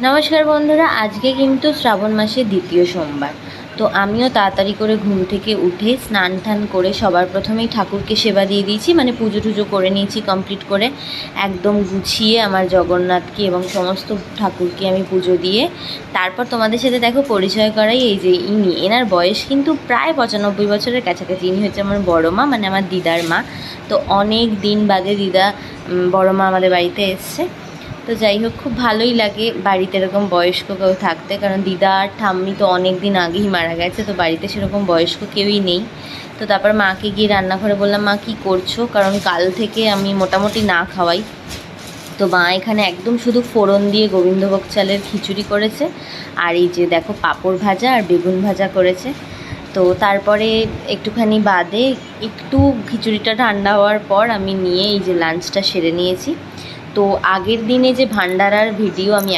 নমস্কার বন্ধুরা, আজকে কিন্তু শ্রাবণ মাসের দ্বিতীয় সোমবার। তো আমিও তাড়াতাড়ি করে ঘুম থেকে উঠে স্নান টান করে সবার প্রথমেই ঠাকুরকে সেবা দিয়ে দিয়েছি, মানে পুজো টুজো করে নিয়েছি কমপ্লিট করে। একদম গুছিয়ে আমার জগন্নাথকে এবং সমস্ত ঠাকুরকে আমি পুজো দিয়ে তারপর তোমাদের সাথে দেখো পরিচয় করাই। এই যে এনার বয়স কিন্তু প্রায় 95 বছরের কাছাকাছি। ইনি হচ্ছে আমার বড় মা, মানে আমার দিদার মা। তো অনেক দিন বাদে দিদা বড় মা আমাদের বাড়িতে এসছে। তো যাই হোক, খুব ভালোই লাগে বাড়িতে এরকম বয়স্ক কেউ থাকতে, কারণ দিদা আর ঠাম্মি তো অনেক দিন আগেই মারা গেছে, তো বাড়িতে সেরকম বয়স্ক কেউই নেই। তো তারপর মাকে গিয়ে রান্নাঘরে বললাম, মা কী করছো, কারণ কাল থেকে আমি মোটামুটি না খাওয়াই। তো মা এখানে একদম শুধু ফোড়ন দিয়ে গোবিন্দভোগ চালের খিচুড়ি করেছে, আর এই যে দেখো পাঁপড় ভাজা আর বেগুন ভাজা করেছে। তো তারপরে একটুখানি বাদে একটু খিচুড়িটা ঠান্ডা হওয়ার পর আমি নিয়ে এই যে লাঞ্চটা সেরে নিয়েছি। তো আগের দিনে যে ভান্ডারার ভিডিও আমি